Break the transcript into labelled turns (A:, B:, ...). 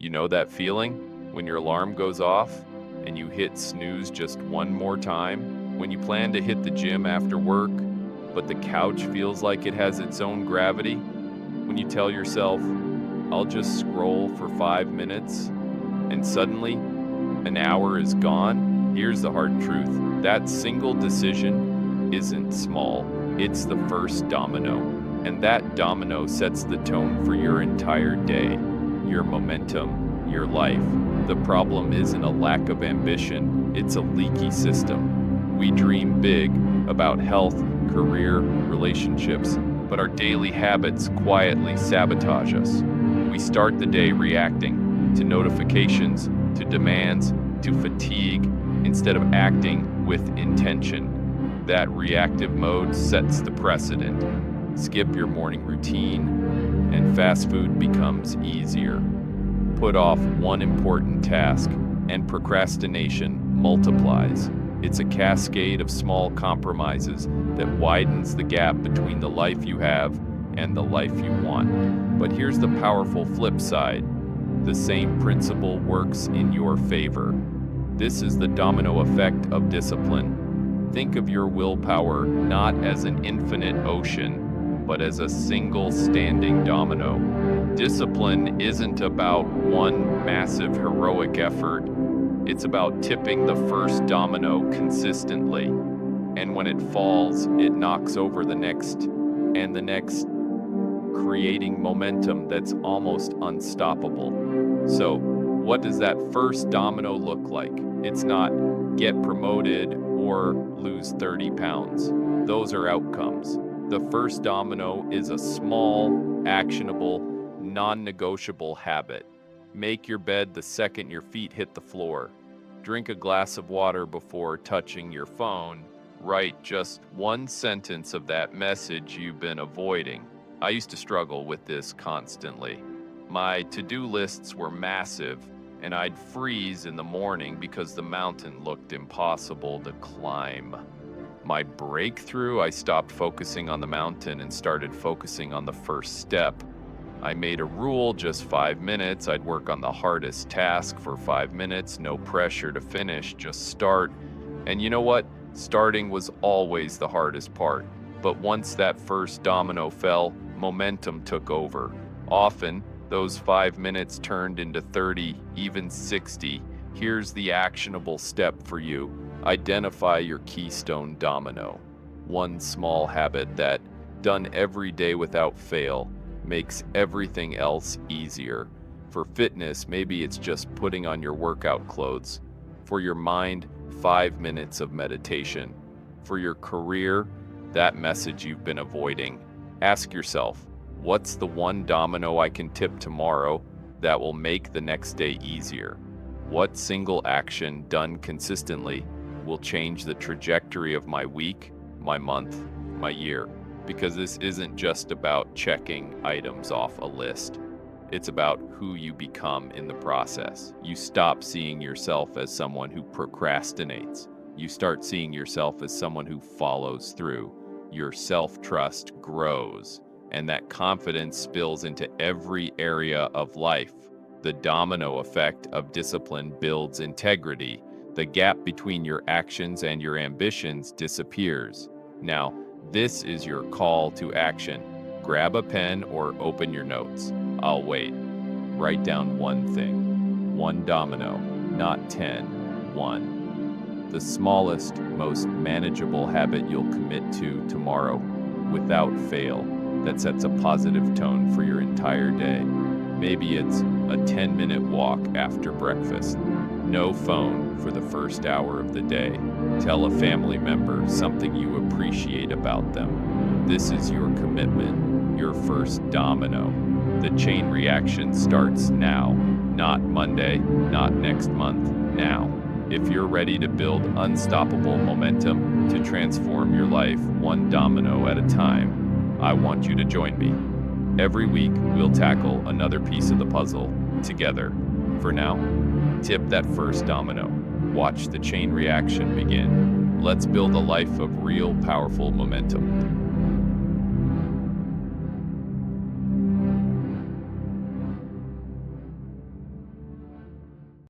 A: You know that feeling when your alarm goes off and you hit snooze just one more time? When you plan to hit the gym after work, but the couch feels like it has its own gravity? When you tell yourself, I'll just scroll for 5 minutes, and suddenly an hour is gone? Here's the hard truth. That single decision isn't small. It's the first domino. And that domino sets the tone for your entire day, your momentum, your life. The problem isn't a lack of ambition, it's a leaky system. We dream big about health, career, relationships, but our daily habits quietly sabotage us. We start the day reacting to notifications, to demands, to fatigue, instead of acting with intention. That reactive mode sets the precedent. Skip your morning routine, and fast food becomes easier. Put off one important task, and procrastination multiplies. It's a cascade of small compromises that widens the gap between the life you have and the life you want. But here's the powerful flip side. The same principle works in your favor. This is the domino effect of discipline. Think of your willpower not as an infinite ocean, but as a single standing domino. Discipline isn't about one massive heroic effort. It's about tipping the first domino consistently. And when it falls, it knocks over the next and the next, creating momentum that's almost unstoppable. So, what does that first domino look like? It's not get promoted or lose 30 pounds. Those are outcomes. The first domino is a small, actionable, non-negotiable habit. Make your bed the second your feet hit the floor. Drink a glass of water before touching your phone. Write just one sentence of that message you've been avoiding. I used to struggle with this constantly. My to-do lists were massive, and I'd freeze in the morning because the mountain looked impossible to climb. My breakthrough, I stopped focusing on the mountain and started focusing on the first step. I made a rule, just 5 minutes. I'd work on the hardest task for 5 minutes, no pressure to finish, just start. And you know what? Starting was always the hardest part. But once that first domino fell, momentum took over. Often, those 5 minutes turned into 30, even 60. Here's the actionable step for you. Identify your keystone domino. One small habit that, done every day without fail, makes everything else easier. For fitness, maybe it's just putting on your workout clothes. For your mind, 5 minutes of meditation. For your career, that message you've been avoiding. Ask yourself, what's the one domino I can tip tomorrow that will make the next day easier? What single action done consistently will change the trajectory of my week, my month, my year? Because this isn't just about checking items off a list. It's about who you become in the process. You stop seeing yourself as someone who procrastinates. You start seeing yourself as someone who follows through. Your self-trust grows, and that confidence spills into every area of life. The domino effect of discipline builds integrity. The gap between your actions and your ambitions disappears. Now, this is your call to action. Grab a pen or open your notes. I'll wait. Write down one thing. One domino, not 10. One. The smallest, most manageable habit you'll commit to tomorrow without fail that sets a positive tone for your entire day. Maybe it's a 10-minute walk after breakfast. No phone for the first hour of the day. Tell a family member something you appreciate about them. This is your commitment, your first domino. The chain reaction starts now, not Monday, not next month, now. If you're ready to build unstoppable momentum to transform your life one domino at a time, I want you to join me. Every week, we'll tackle another piece of the puzzle together. For now, tip that first domino. Watch the chain reaction begin. Let's build a life of real, powerful momentum.